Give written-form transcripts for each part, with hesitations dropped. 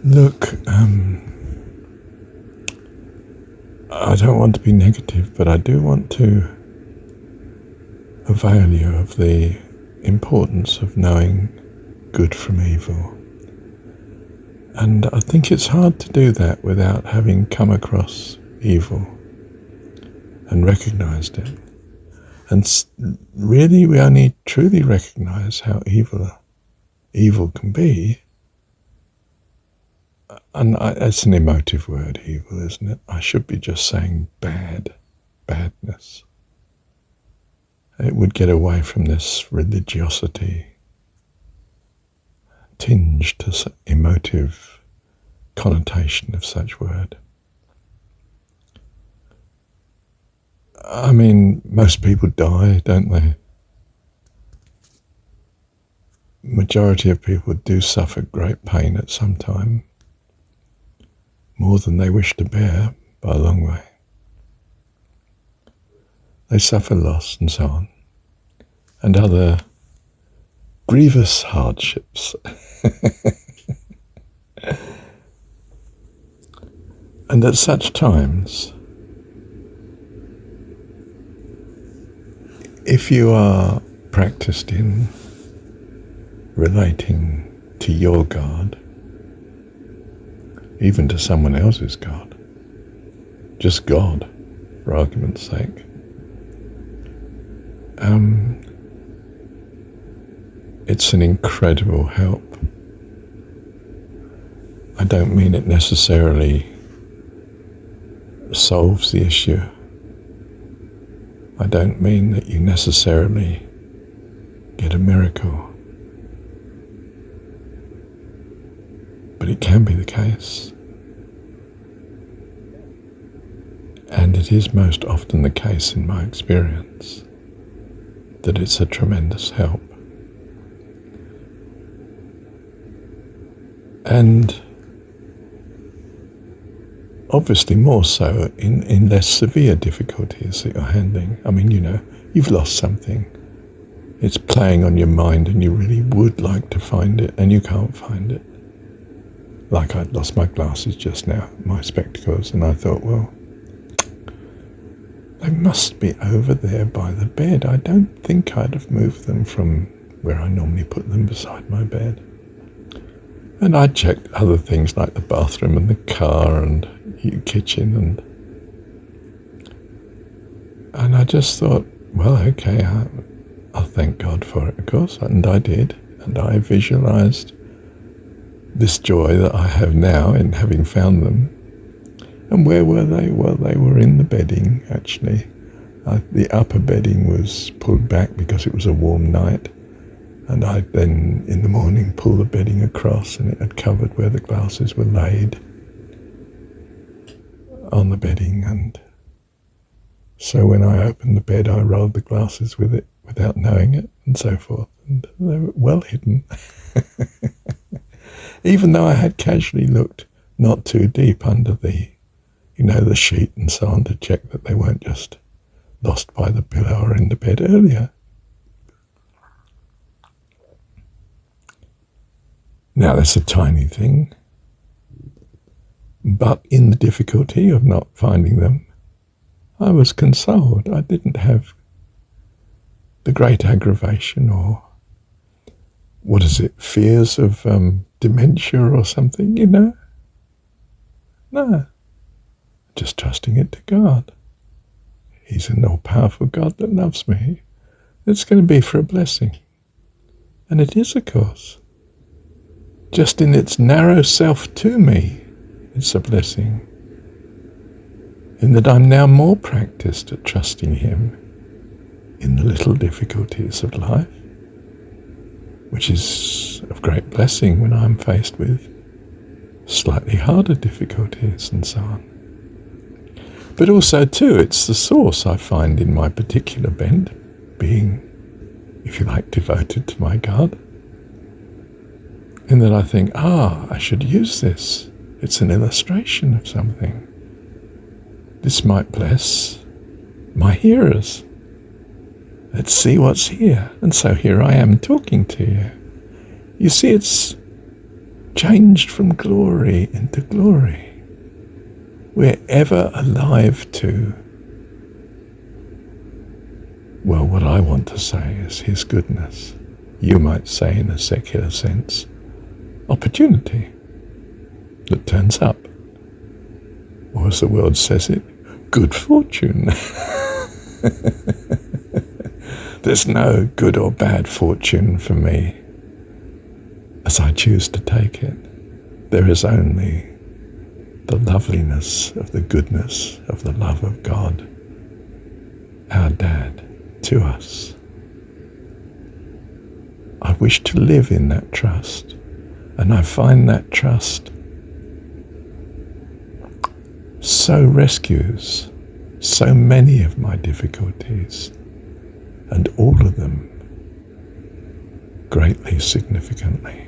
Look, I don't want to be negative, but I do want to avail you of the importance of knowing good from evil. And I think it's hard to do that without having come across evil and recognized it. And really, we only truly recognize how evil can be. And it's an emotive word, evil, isn't it? I should be just saying badness. It would get away from this religiosity tinged to emotive connotation of such word. I mean, most people die, don't they? Majority of people do suffer great pain at some time, more than they wish to bear by a long way. They suffer loss and so on, and other grievous hardships. And at such times, if you are practiced in relating to your God, even to someone else's God, just God, for argument's sake, it's an incredible help. I don't mean it necessarily solves the issue. I don't mean that you necessarily get a miracle. But it can be the case. And it is most often the case in my experience that it's a tremendous help. And obviously more so in less severe difficulties that you're handling. I mean, you've lost something. It's playing on your mind and you really would like to find it and you can't find it. Like I'd lost my glasses just now, my spectacles, and I thought, well, they must be over there by the bed. I don't think I'd have moved them from where I normally put them beside my bed. And I checked other things like the bathroom and the car and kitchen, and I just thought, well, okay, I'll thank God for it, of course, and I did, and I visualized this joy that I have now in having found them. And where were they? Well, they were in the bedding, actually. The upper bedding was pulled back because it was a warm night, and I then, in the morning, pulled the bedding across, and it had covered where the glasses were laid on the bedding. And so when I opened the bed, I rolled the glasses with it without knowing it, and so forth. And they were well hidden. Even though I had casually looked not too deep under the sheet and so on to check that they weren't just lost by the pillow or in the bed earlier. Now, that's a tiny thing, but in the difficulty of not finding them, I was consoled. I didn't have the great aggravation or, fears of dementia or something, No, just trusting it to God. He's an all-powerful God that loves me. It's going to be for a blessing. And it is, of course. Just in its narrow self to me, it's a blessing. In that I'm now more practiced at trusting Him in the little difficulties of life, which is of great blessing when I'm faced with slightly harder difficulties and so on. But also, too, it's the source I find in my particular bent, being, if you like, devoted to my God, in that I think, I should use this. It's an illustration of something. This might bless my hearers. Let's see what's here. And so here I am talking to you. You see, it's changed from glory into glory. We're ever alive to, well, what I want to say is His goodness. You might say, in a secular sense, opportunity that turns up. Or as the world says it, good fortune. There's no good or bad fortune for me as I choose to take it. There is only the loveliness of the goodness of the love of God, our Dad, to us. I wish to live in that trust, and I find that trust so rescues so many of my difficulties, and all of them greatly significantly.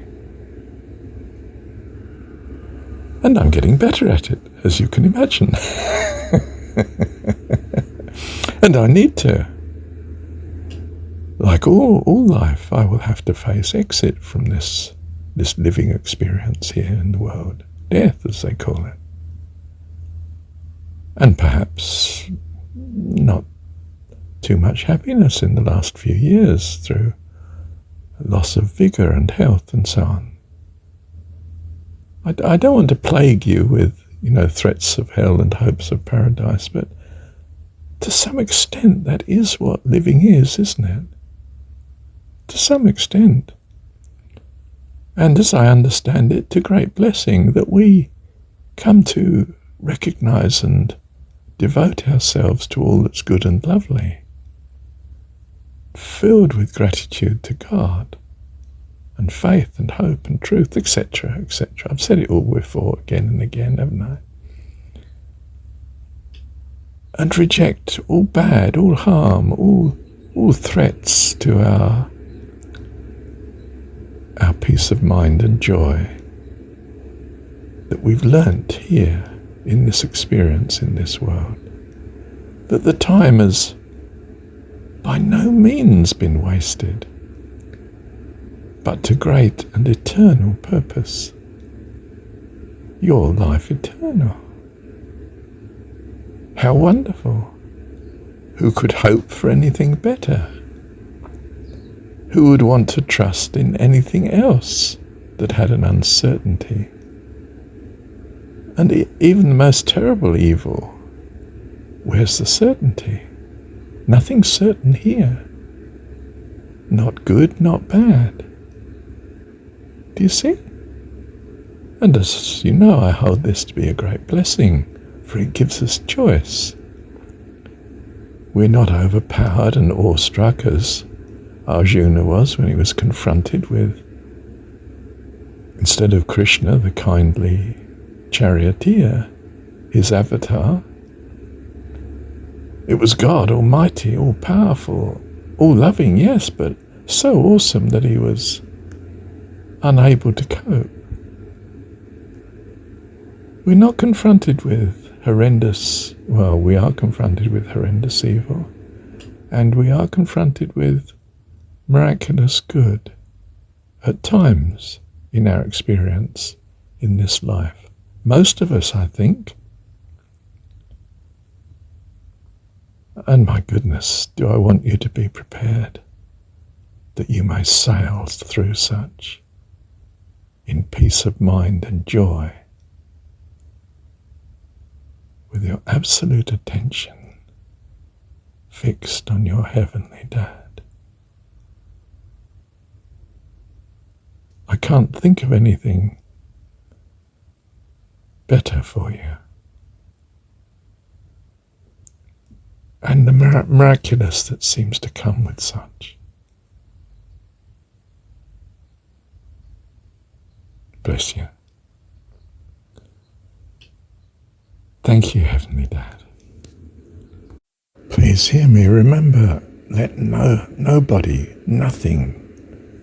And I'm getting better at it, as you can imagine. And I need to. Like all life, I will have to face exit from this living experience here in the world. Death, as they call it. And perhaps not too much happiness in the last few years through loss of vigour and health and so on. I don't want to plague you with, threats of hell and hopes of paradise, but to some extent that is what living is, isn't it? To some extent. And as I understand it, to great blessing that we come to recognise and devote ourselves to all that's good and lovely, filled with gratitude to God, and faith and hope and truth, etc., etc. I've said it all before, again and again, haven't I? And reject all bad, all harm, all threats to our peace of mind and joy that we've learnt here in this experience in this world. That the time has by no means been wasted, but to great and eternal purpose. Your life eternal. How wonderful! Who could hope for anything better? Who would want to trust in anything else that had an uncertainty? And even the most terrible evil, where's the certainty? Nothing's certain here. Not good, not bad. Do you see? And as you know, I hold this to be a great blessing, for it gives us choice. We're not overpowered and awestruck as Arjuna was when he was confronted with, instead of Krishna, the kindly charioteer, his avatar. It was God Almighty, all powerful, all loving, yes, but so awesome that he was unable to cope. We're not confronted with we are confronted with horrendous evil, and we are confronted with miraculous good at times in our experience in this life. Most of us, I think. And my goodness, do I want you to be prepared that you may sail through such in peace of mind and joy, with your absolute attention fixed on your heavenly Dad. I can't think of anything better for you. And the miraculous that seems to come with such. Bless you. Thank you, Heavenly Dad. Please hear me. Remember, let nobody, nothing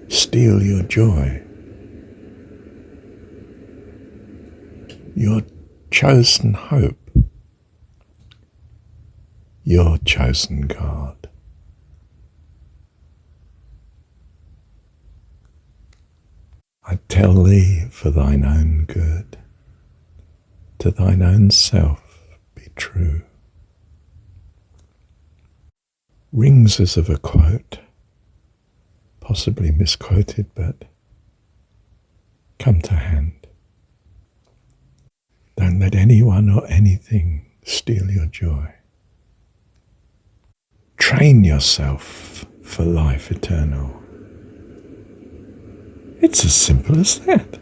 steal your joy. Your chosen hope. Your chosen God. I tell thee for thine own good, to thine own self be true. Rings as of a quote, possibly misquoted, but come to hand. Don't let anyone or anything steal your joy. Train yourself for life eternal. It's as simple as that.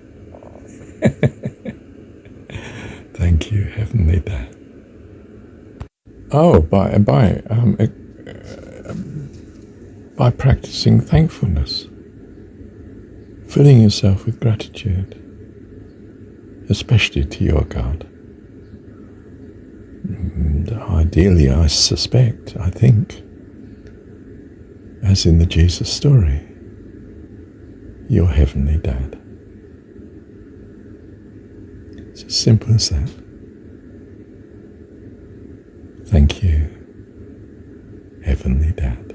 Thank you, Heavenly Dad. Oh, by practicing thankfulness, filling yourself with gratitude, especially to your God. And ideally, I think, as in the Jesus story, your Heavenly Dad. It's as simple as that. Thank you, Heavenly Dad.